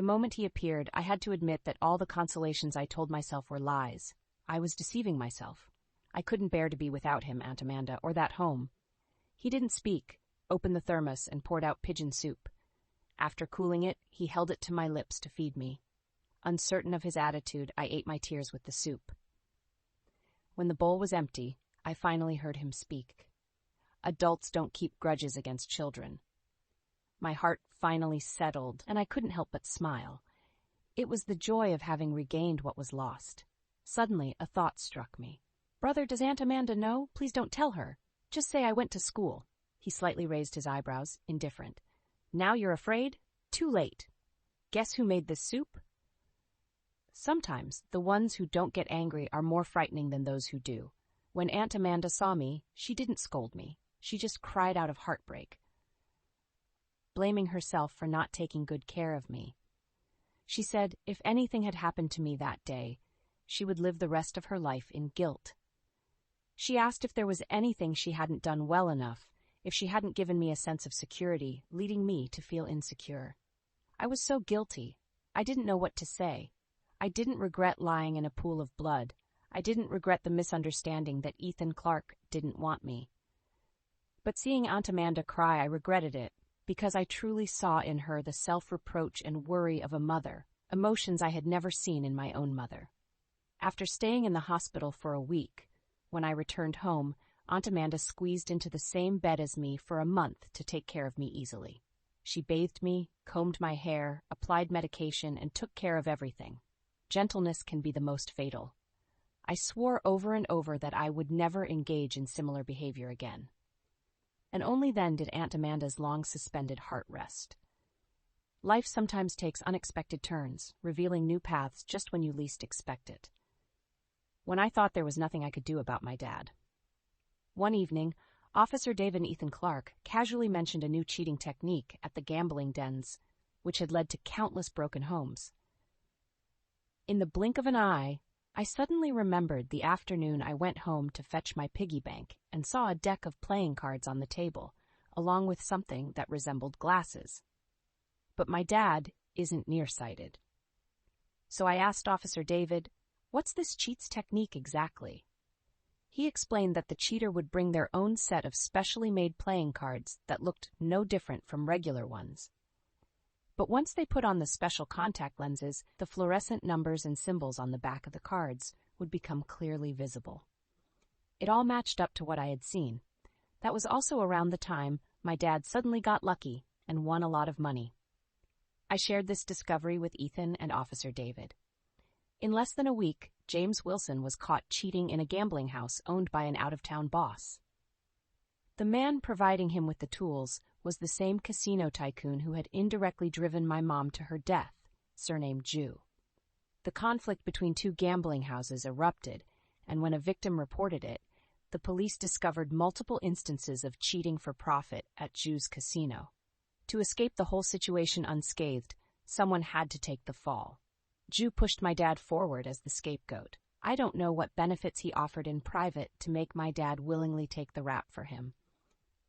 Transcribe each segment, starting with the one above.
The moment he appeared, I had to admit that all the consolations I told myself were lies. I was deceiving myself. I couldn't bear to be without him, Aunt Amanda, or that home. He didn't speak, opened the thermos, and poured out pigeon soup. After cooling it, he held it to my lips to feed me. Uncertain of his attitude, I ate my tears with the soup. When the bowl was empty, I finally heard him speak. Adults don't keep grudges against children. My heart finally settled, and I couldn't help but smile. It was the joy of having regained what was lost. Suddenly, a thought struck me. "Brother, does Aunt Amanda know? Please don't tell her. Just say I went to school." He slightly raised his eyebrows, indifferent. "Now you're afraid? Too late. Guess who made this soup?" Sometimes, the ones who don't get angry are more frightening than those who do. When Aunt Amanda saw me, she didn't scold me. She just cried out of heartbreak, blaming herself for not taking good care of me. She said if anything had happened to me that day, she would live the rest of her life in guilt. She asked if there was anything she hadn't done well enough, if she hadn't given me a sense of security, leading me to feel insecure. I was so guilty. I didn't know what to say. I didn't regret lying in a pool of blood. I didn't regret the misunderstanding that Ethan Clark didn't want me. But seeing Aunt Amanda cry, I regretted it, because I truly saw in her the self-reproach and worry of a mother, emotions I had never seen in my own mother. After staying in the hospital for a week, when I returned home, Aunt Amanda squeezed into the same bed as me for a month to take care of me easily. She bathed me, combed my hair, applied medication, and took care of everything. Gentleness can be the most fatal. I swore over and over that I would never engage in similar behavior again. And only then did Aunt Amanda's long-suspended heart rest. Life sometimes takes unexpected turns, revealing new paths just when you least expect it. When I thought there was nothing I could do about my dad. One evening, Officer David Ethan Clark casually mentioned a new cheating technique at the gambling dens, which had led to countless broken homes. In the blink of an eye, I suddenly remembered the afternoon I went home to fetch my piggy bank and saw a deck of playing cards on the table, along with something that resembled glasses. But my dad isn't nearsighted. So I asked Officer David, "What's this cheats technique exactly?" He explained that the cheater would bring their own set of specially made playing cards that looked no different from regular ones. But once they put on the special contact lenses, the fluorescent numbers and symbols on the back of the cards would become clearly visible. It all matched up to what I had seen. That was also around the time my dad suddenly got lucky and won a lot of money. I shared this discovery with Ethan and Officer David. In less than a week, James Wilson was caught cheating in a gambling house owned by an out-of-town boss. The man providing him with the tools was the same casino tycoon who had indirectly driven my mom to her death, surnamed Jew. The conflict between two gambling houses erupted, and when a victim reported it, the police discovered multiple instances of cheating for profit at Jew's casino. To escape the whole situation unscathed, someone had to take the fall. Jew pushed my dad forward as the scapegoat. I don't know what benefits he offered in private to make my dad willingly take the rap for him.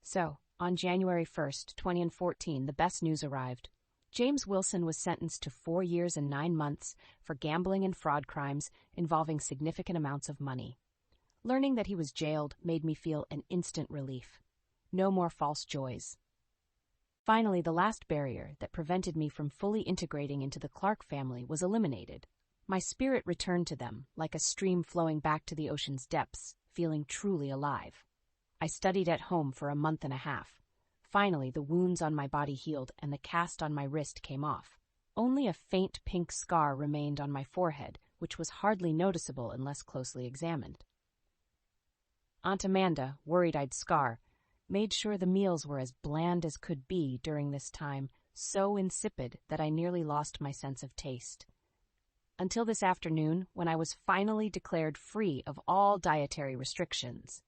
So, on January 1st, 2014, the best news arrived. James Wilson was sentenced to 4 years and 9 months for gambling and fraud crimes involving significant amounts of money. Learning that he was jailed made me feel an instant relief. No more false joys. Finally, the last barrier that prevented me from fully integrating into the Clark family was eliminated. My spirit returned to them, like a stream flowing back to the ocean's depths, feeling truly alive. I studied at home for a month and a half. Finally, the wounds on my body healed and the cast on my wrist came off. Only a faint pink scar remained on my forehead, which was hardly noticeable unless closely examined. Aunt Amanda, worried I'd scar, made sure the meals were as bland as could be during this time, so insipid that I nearly lost my sense of taste. Until this afternoon, when I was finally declared free of all dietary restrictions.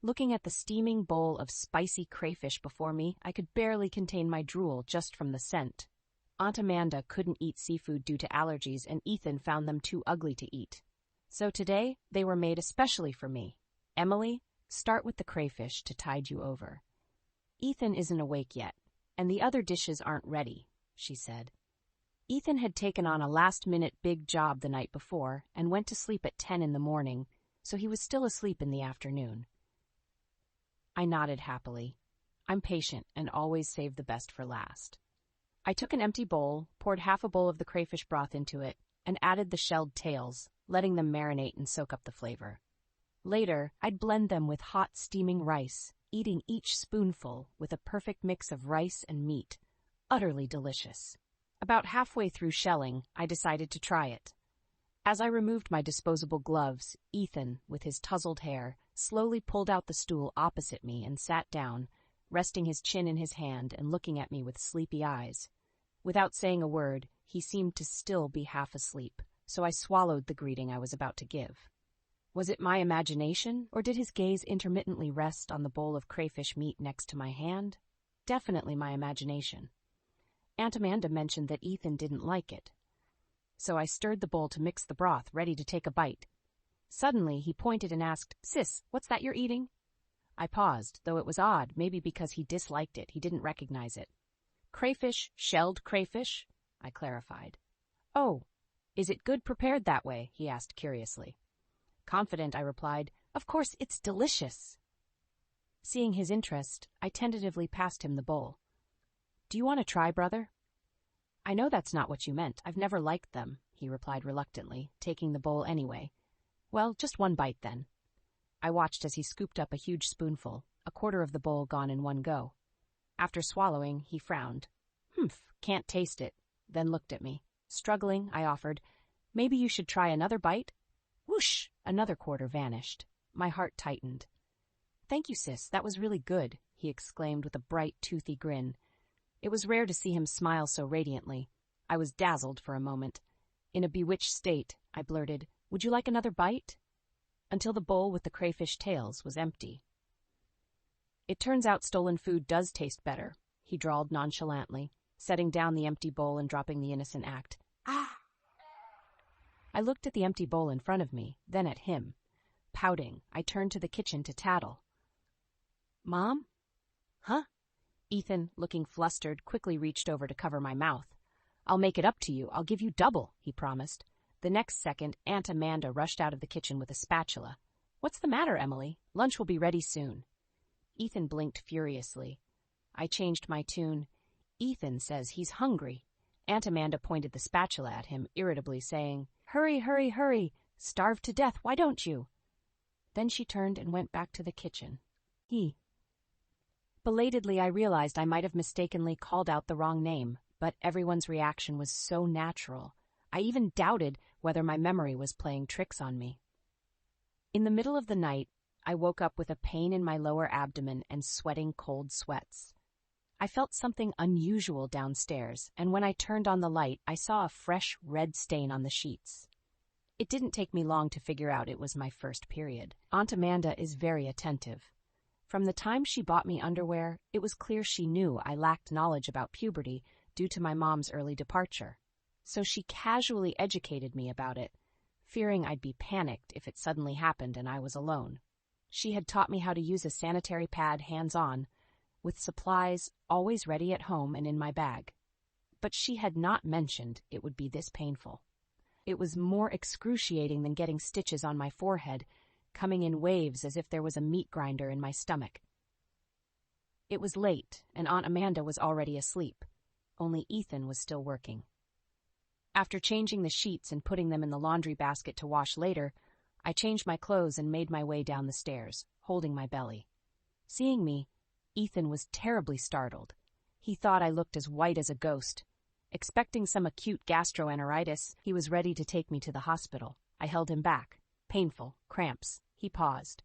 Looking at the steaming bowl of spicy crayfish before me, I could barely contain my drool just from the scent. Aunt Amanda couldn't eat seafood due to allergies, and Ethan found them too ugly to eat. So today, they were made especially for me. Emily, start with the crayfish to tide you over. Ethan isn't awake yet, and the other dishes aren't ready, she said. Ethan had taken on a last-minute big job the night before and went to sleep at 10 in the morning, so he was still asleep in the afternoon. I nodded happily. I'm patient and always save the best for last. I took an empty bowl, poured half a bowl of the crayfish broth into it, and added the shelled tails, letting them marinate and soak up the flavor. Later, I'd blend them with hot steaming rice, eating each spoonful with a perfect mix of rice and meat. Utterly delicious. About halfway through shelling, I decided to try it. As I removed my disposable gloves, Ethan, with his tousled hair, slowly pulled out the stool opposite me and sat down, resting his chin in his hand and looking at me with sleepy eyes. Without saying a word, he seemed to still be half asleep, so I swallowed the greeting I was about to give. Was it my imagination, or did his gaze intermittently rest on the bowl of crayfish meat next to my hand? Definitely my imagination. Aunt Amanda mentioned that Ethan didn't like it, so I stirred the bowl to mix the broth, ready to take a bite. Suddenly, he pointed and asked, "Sis, what's that you're eating?" I paused, though it was odd, maybe because he disliked it, he didn't recognize it. "Crayfish, shelled crayfish," I clarified. "Oh, is it good prepared that way?" he asked curiously. Confident, I replied, "Of course, it's delicious." Seeing his interest, I tentatively passed him the bowl. "Do you want to try, brother?" "I know that's not what you meant. I've never liked them," he replied reluctantly, taking the bowl anyway. "Well, just one bite, then." I watched as he scooped up a huge spoonful, a quarter of the bowl gone in one go. After swallowing, he frowned. Can't taste it," then looked at me. Struggling, I offered, "Maybe you should try another bite?" Whoosh! Another quarter vanished. My heart tightened. "Thank you, sis, that was really good," he exclaimed with a bright, toothy grin. It was rare to see him smile so radiantly. I was dazzled for a moment. In a bewitched state, I blurted, "Would you like another bite?" Until the bowl with the crayfish tails was empty. "It turns out stolen food does taste better," he drawled nonchalantly, setting down the empty bowl and dropping the innocent act. "Ah!" I looked at the empty bowl in front of me, then at him. Pouting, I turned to the kitchen to tattle. "Mom?" "Huh?" Ethan, looking flustered, quickly reached over to cover my mouth. "I'll make it up to you. I'll give you double," he promised. The next second, Aunt Amanda rushed out of the kitchen with a spatula. "What's the matter, Emily? Lunch will be ready soon." Ethan blinked furiously. I changed my tune. "Ethan says he's hungry." Aunt Amanda pointed the spatula at him, irritably saying, "Hurry, hurry, hurry! Starved to death, why don't you?" Then she turned and went back to the kitchen. Belatedly, I realized I might have mistakenly called out the wrong name, but everyone's reaction was so natural. I even doubted whether my memory was playing tricks on me. In the middle of the night, I woke up with a pain in my lower abdomen and sweating cold sweats. I felt something unusual downstairs, and when I turned on the light, I saw a fresh red stain on the sheets. It didn't take me long to figure out it was my first period. Aunt Amanda is very attentive. From the time she bought me underwear, it was clear she knew I lacked knowledge about puberty due to my mom's early departure. So she casually educated me about it, fearing I'd be panicked if it suddenly happened and I was alone. She had taught me how to use a sanitary pad hands-on, with supplies always ready at home and in my bag. But she had not mentioned it would be this painful. It was more excruciating than getting stitches on my forehead, coming in waves as if there was a meat grinder in my stomach. It was late, and Aunt Amanda was already asleep. Only Ethan was still working. After changing the sheets and putting them in the laundry basket to wash later, I changed my clothes and made my way down the stairs, holding my belly. Seeing me, Ethan was terribly startled. He thought I looked as white as a ghost. Expecting some acute gastroenteritis, he was ready to take me to the hospital. I held him back. Painful. Cramps. He paused.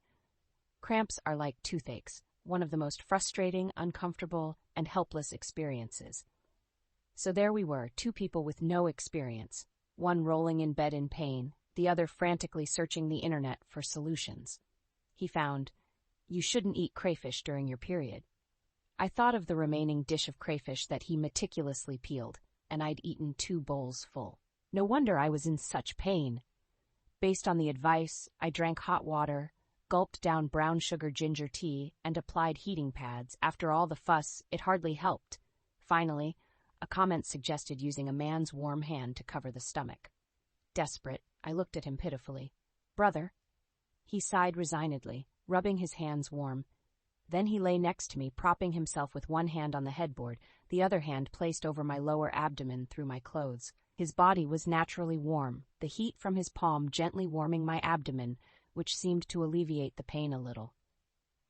Cramps are like toothaches, one of the most frustrating, uncomfortable, and helpless experiences. So there we were, two people with no experience, one rolling in bed in pain, the other frantically searching the internet for solutions. He found, "You shouldn't eat crayfish during your period." I thought of the remaining dish of crayfish that he meticulously peeled, and I'd eaten 2 bowls full. No wonder I was in such pain. Based on the advice, I drank hot water, gulped down brown sugar ginger tea, and applied heating pads. After all the fuss, it hardly helped. Finally, A comment suggested using a man's warm hand to cover the stomach. Desperate, I looked at him pitifully. "Brother." He sighed resignedly, rubbing his hands warm. Then he lay next to me, propping himself with one hand on the headboard, the other hand placed over my lower abdomen through my clothes. His body was naturally warm, the heat from his palm gently warming my abdomen, which seemed to alleviate the pain a little.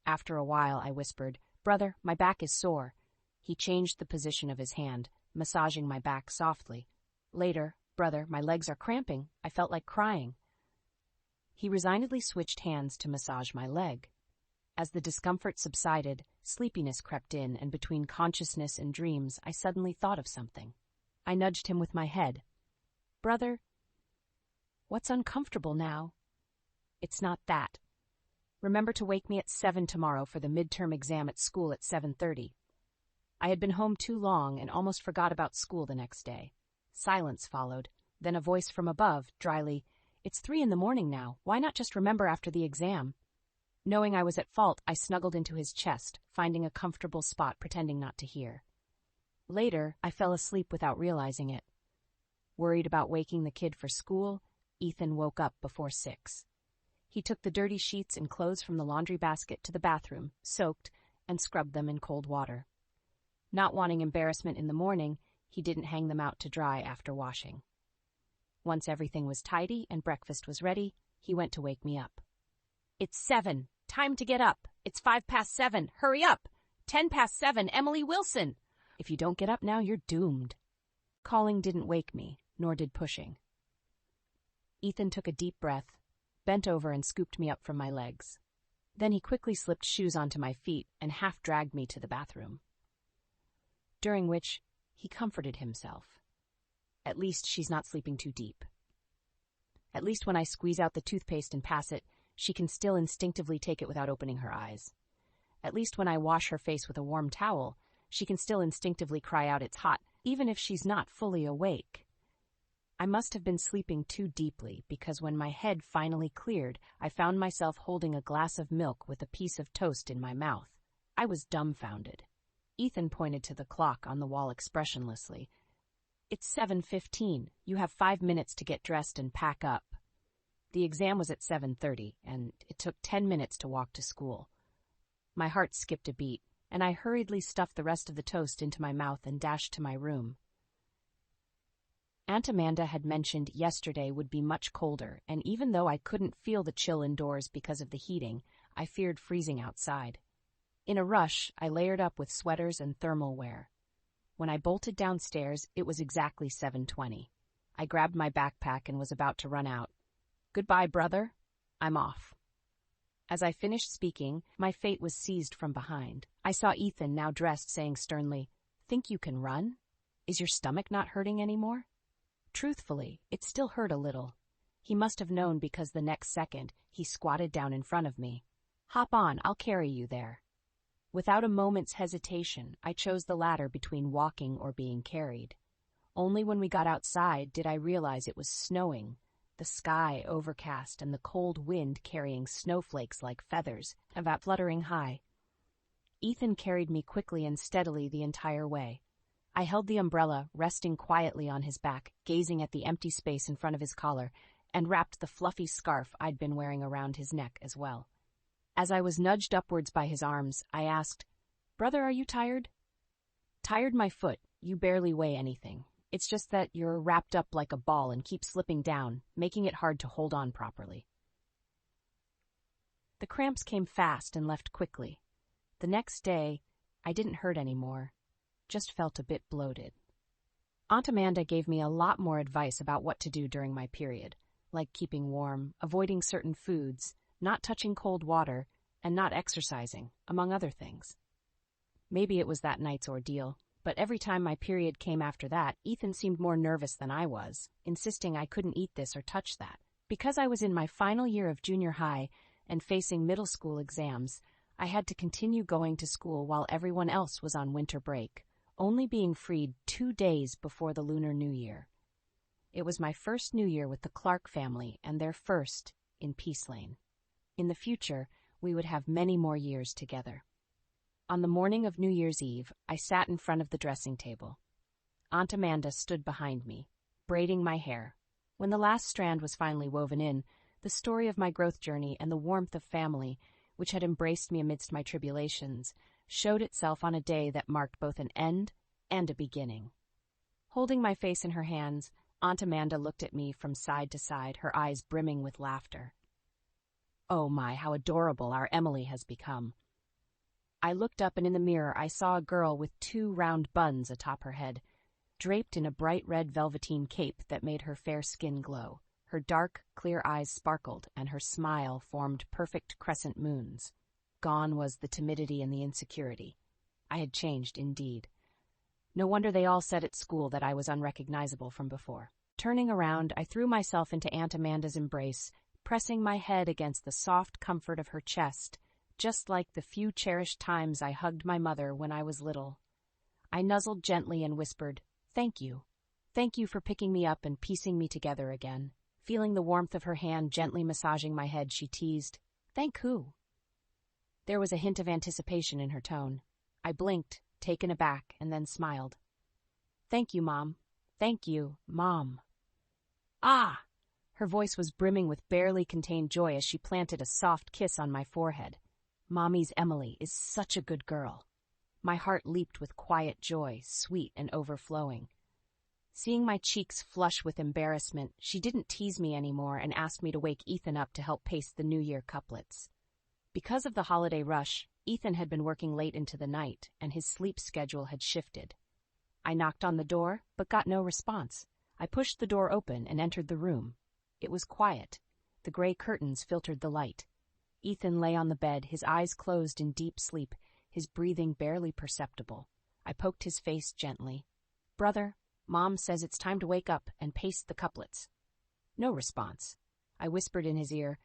After a while, I whispered, "Brother, my back is sore." He changed the position of his hand, massaging my back softly. Later, "Brother, my legs are cramping. I felt like crying." He resignedly switched hands to massage my leg. As the discomfort subsided, sleepiness crept in, and between consciousness and dreams, I suddenly thought of something. I nudged him with my head. "Brother, what's uncomfortable now?" "It's not that. Remember to wake me at 7 tomorrow for the midterm exam at school at 7:30. I had been home too long and almost forgot about school the next day. Silence followed, then a voice from above, dryly, "It's 3 in the morning now. Why not just remember after the exam?" Knowing I was at fault, I snuggled into his chest, finding a comfortable spot, pretending not to hear. Later, I fell asleep without realizing it. Worried about waking the kid for school, Ethan woke up before 6. He took the dirty sheets and clothes from the laundry basket to the bathroom, soaked, and scrubbed them in cold water. Not wanting embarrassment in the morning, he didn't hang them out to dry after washing. Once everything was tidy and breakfast was ready, he went to wake me up. "It's 7. Time to get up. It's 7:05. Hurry up. 7:10, Emily Wilson. If you don't get up now, you're doomed." Calling didn't wake me, nor did pushing. Ethan took a deep breath, bent over and scooped me up from my legs. Then he quickly slipped shoes onto my feet and half dragged me to the bathroom. During which, he comforted himself. "At least she's not sleeping too deep. At least when I squeeze out the toothpaste and pass it, she can still instinctively take it without opening her eyes. At least when I wash her face with a warm towel, she can still instinctively cry out it's hot, even if she's not fully awake." I must have been sleeping too deeply, because when my head finally cleared, I found myself holding a glass of milk with a piece of toast in my mouth. I was dumbfounded. Ethan pointed to the clock on the wall expressionlessly. "It's 7:15. You have 5 minutes to get dressed and pack up." The exam was at 7:30, and it took 10 minutes to walk to school. My heart skipped a beat, and I hurriedly stuffed the rest of the toast into my mouth and dashed to my room. Aunt Amanda had mentioned yesterday would be much colder, and even though I couldn't feel the chill indoors because of the heating, I feared freezing outside. In a rush, I layered up with sweaters and thermal wear. When I bolted downstairs, it was exactly 7:20. I grabbed my backpack and was about to run out. "Goodbye, brother. I'm off." As I finished speaking, my fate was seized from behind. I saw Ethan, now dressed, saying sternly, "Think you can run? Is your stomach not hurting anymore?" Truthfully, it still hurt a little. He must have known because the next second, he squatted down in front of me. "Hop on, I'll carry you there." Without a moment's hesitation, I chose the latter between walking or being carried. Only when we got outside did I realize it was snowing, the sky overcast and the cold wind carrying snowflakes like feathers, about fluttering high. Ethan carried me quickly and steadily the entire way. I held the umbrella, resting quietly on his back, gazing at the empty space in front of his collar, and wrapped the fluffy scarf I'd been wearing around his neck as well. As I was nudged upwards by his arms, I asked, "Brother, are you tired?" "Tired my foot. You barely weigh anything. It's just that you're wrapped up like a ball and keep slipping down, making it hard to hold on properly." The cramps came fast and left quickly. The next day, I didn't hurt anymore, just felt a bit bloated. Aunt Amanda gave me a lot more advice about what to do during my period, like keeping warm, avoiding certain foods, not touching cold water, and not exercising, among other things. Maybe it was that night's ordeal, but every time my period came after that, Ethan seemed more nervous than I was, insisting I couldn't eat this or touch that. Because I was in my final year of junior high and facing middle school exams, I had to continue going to school while everyone else was on winter break, only being freed 2 days before the Lunar New Year. It was my first New Year with the Clark family and their first in Peace Lane. In the future, we would have many more years together. On the morning of New Year's Eve, I sat in front of the dressing table. Aunt Amanda stood behind me, braiding my hair. When the last strand was finally woven in, the story of my growth journey and the warmth of family, which had embraced me amidst my tribulations, showed itself on a day that marked both an end and a beginning. Holding my face in her hands, Aunt Amanda looked at me from side to side, her eyes brimming with laughter. Oh my, how adorable our Emily has become. I looked up, and in the mirror I saw a girl with 2 round buns atop her head, draped in a bright red velveteen cape that made her fair skin glow. Her dark, clear eyes sparkled, and her smile formed perfect crescent moons. Gone was the timidity and the insecurity. I had changed, indeed. No wonder they all said at school that I was unrecognizable from before. Turning around, I threw myself into Aunt Amanda's embrace, pressing my head against the soft comfort of her chest, just like the few cherished times I hugged my mother when I was little. I nuzzled gently and whispered, "Thank you. Thank you for picking me up and piecing me together again." Feeling the warmth of her hand gently massaging my head, she teased, "Thank who?" There was a hint of anticipation in her tone. I blinked, taken aback, and then smiled. "Thank you, Mom. Thank you, Mom." Ah! Her voice was brimming with barely contained joy as she planted a soft kiss on my forehead. Mommy's Emily is such a good girl. My heart leaped with quiet joy, sweet and overflowing. Seeing my cheeks flush with embarrassment, she didn't tease me anymore and asked me to wake Ethan up to help paste the New Year couplets. Because of the holiday rush, Ethan had been working late into the night, and his sleep schedule had shifted. I knocked on the door, but got no response. I pushed the door open and entered the room. It was quiet. The gray curtains filtered the light. Ethan lay on the bed, his eyes closed in deep sleep, his breathing barely perceptible. I poked his face gently. "Brother, Mom says it's time to wake up and paste the couplets." No response. I whispered in his ear,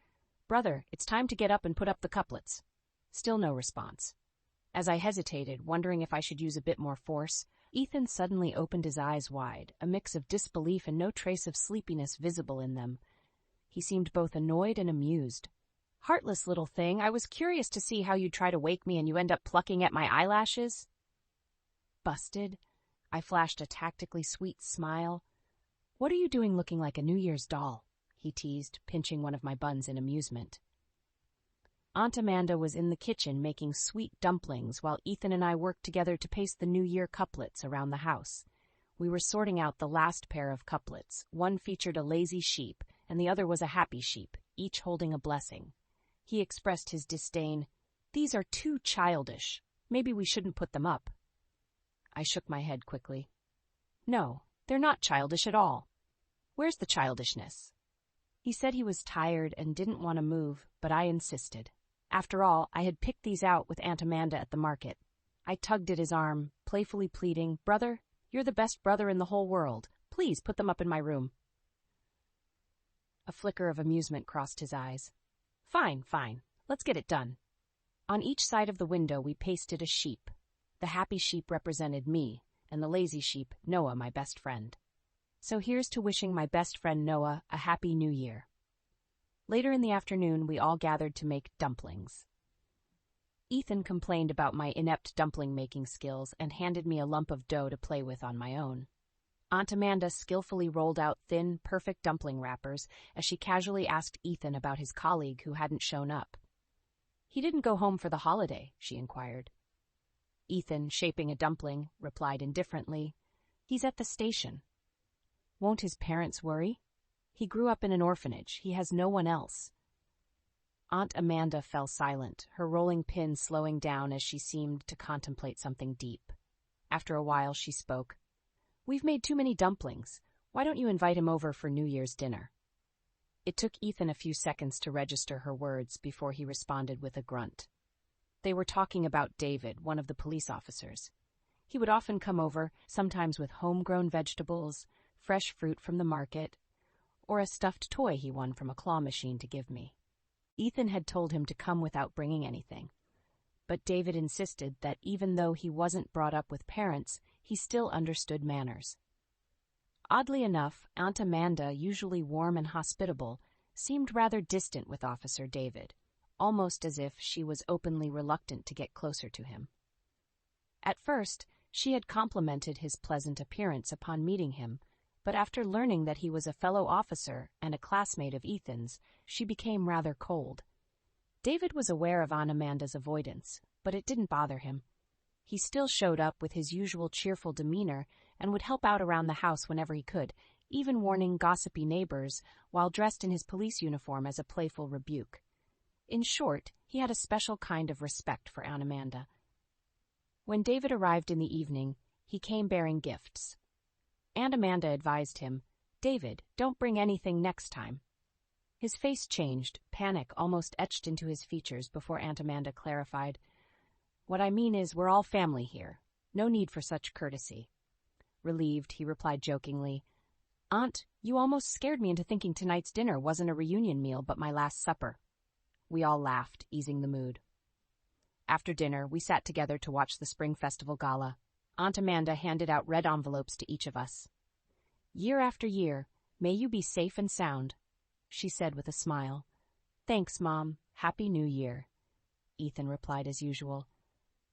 "Brother, it's time to get up and put up the couplets." Still no response. As I hesitated, wondering if I should use a bit more force, Ethan suddenly opened his eyes wide, a mix of disbelief and no trace of sleepiness visible in them. He seemed both annoyed and amused. "Heartless little thing, I was curious to see how you'd try to wake me and you end up plucking at my eyelashes." Busted? I flashed a tactically sweet smile. "What are you doing looking like a New Year's doll?" he teased, pinching one of my buns in amusement. Aunt Amanda was in the kitchen making sweet dumplings while Ethan and I worked together to paste the New Year couplets around the house. We were sorting out the last pair of couplets. One featured a lazy sheep, and the other was a happy sheep, each holding a blessing. He expressed his disdain. "These are too childish. Maybe we shouldn't put them up." I shook my head quickly. "No, they're not childish at all. Where's the childishness?" He said he was tired and didn't want to move, but I insisted. After all, I had picked these out with Aunt Amanda at the market. I tugged at his arm, playfully pleading, "Brother, you're the best brother in the whole world. Please put them up in my room." A flicker of amusement crossed his eyes. Fine. Let's get it done." On each side of the window we pasted a sheep. The happy sheep represented me, and the lazy sheep, Noah, my best friend. So here's to wishing my best friend Noah a happy New Year. Later in the afternoon, we all gathered to make dumplings. Ethan complained about my inept dumpling-making skills and handed me a lump of dough to play with on my own. Aunt Amanda skillfully rolled out thin, perfect dumpling wrappers as she casually asked Ethan about his colleague who hadn't shown up. "He didn't go home for the holiday," she inquired. Ethan, shaping a dumpling, replied indifferently, "He's at the station." "Won't his parents worry? He grew up in an orphanage. He has no one else." Aunt Amanda fell silent, her rolling pin slowing down as she seemed to contemplate something deep. After a while, she spoke. "We've made too many dumplings. Why don't you invite him over for New Year's dinner?" It took Ethan a few seconds to register her words before he responded with a grunt. They were talking about David, one of the police officers. He would often come over, sometimes with homegrown vegetables, fresh fruit from the market, or a stuffed toy he won from a claw machine to give me. Ethan had told him to come without bringing anything, but David insisted that even though he wasn't brought up with parents, he still understood manners. Oddly enough, Aunt Amanda, usually warm and hospitable, seemed rather distant with Officer David, almost as if she was openly reluctant to get closer to him. At first, She had complimented his pleasant appearance upon meeting him, but after learning that he was a fellow officer and a classmate of Ethan's, she became rather cold. David was aware of Aunt Amanda's avoidance, but it didn't bother him. He still showed up with his usual cheerful demeanor and would help out around the house whenever he could, even warning gossipy neighbors while dressed in his police uniform as a playful rebuke. In short, he had a special kind of respect for Aunt Amanda. When David arrived in the evening, he came bearing gifts. Aunt Amanda advised him, "David, don't bring anything next time." His face changed, panic almost etched into his features before Aunt Amanda clarified, "What I mean is we're all family here. No need for such courtesy." Relieved, he replied jokingly, "Aunt, you almost scared me into thinking tonight's dinner wasn't a reunion meal but my last supper." We all laughed, easing the mood. After dinner, we sat together to watch the Spring Festival Gala. Aunt Amanda handed out red envelopes to each of us. "Year after year, may you be safe and sound," she said with a smile. "Thanks, Mom. Happy New Year." Ethan replied as usual,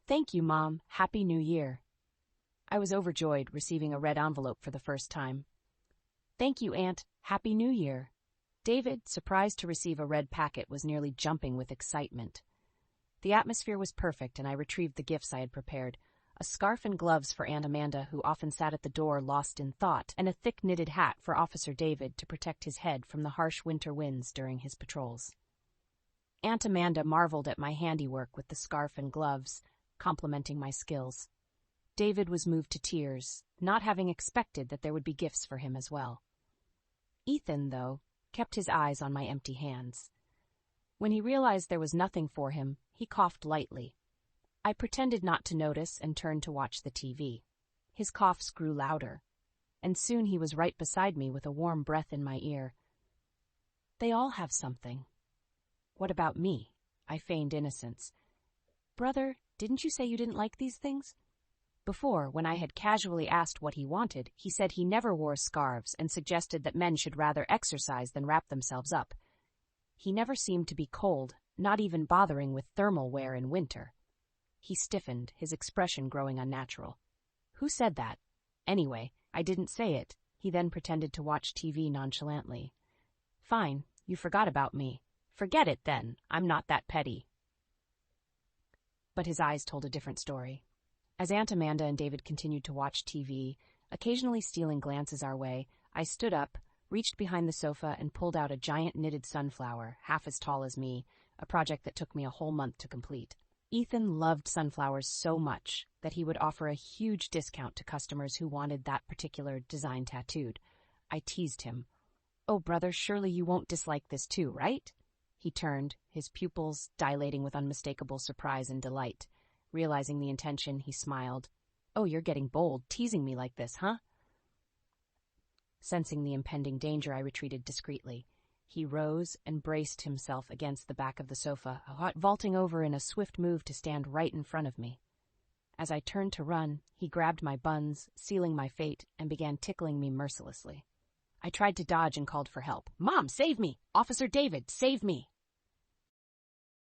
"Thank you, Mom. Happy New Year." I was overjoyed receiving a red envelope for the first time. "Thank you, Aunt. Happy New Year." David, surprised to receive a red packet, was nearly jumping with excitement. The atmosphere was perfect, and I retrieved the gifts I had prepared. A scarf and gloves for Aunt Amanda, who often sat at the door lost in thought, and a thick knitted hat for Officer David to protect his head from the harsh winter winds during his patrols. Aunt Amanda marveled at my handiwork with the scarf and gloves, complimenting my skills. David was moved to tears, not having expected that there would be gifts for him as well. Ethan, though, kept his eyes on my empty hands. When he realized there was nothing for him, he coughed lightly. I pretended not to notice and turned to watch the TV. His coughs grew louder, and soon he was right beside me with a warm breath in my ear. "They all have something." "What about me?" I feigned innocence. "Brother, didn't you say you didn't like these things?" Before, when I had casually asked what he wanted, he said he never wore scarves and suggested that men should rather exercise than wrap themselves up. He never seemed to be cold, not even bothering with thermal wear in winter. He stiffened, his expression growing unnatural. "Who said that?" "Anyway, I didn't say it." He then pretended to watch TV nonchalantly. "Fine, you forgot about me. Forget it, then. I'm not that petty." But his eyes told a different story. As Aunt Amanda and David continued to watch TV, occasionally stealing glances our way, I stood up, reached behind the sofa, and pulled out a giant knitted sunflower, half as tall as me, a project that took me a whole month to complete. Ethan loved sunflowers so much that he would offer a huge discount to customers who wanted that particular design tattooed. I teased him. "Oh, brother, surely you won't dislike this too, right?" He turned, his pupils dilating with unmistakable surprise and delight. Realizing the intention, he smiled. "Oh, you're getting bold, teasing me like this, huh?" Sensing the impending danger, I retreated discreetly. He rose and braced himself against the back of the sofa, vaulting over in a swift move to stand right in front of me. As I turned to run, he grabbed my buns, sealing my fate, and began tickling me mercilessly. I tried to dodge and called for help. "Mom, save me! Officer David, save me!"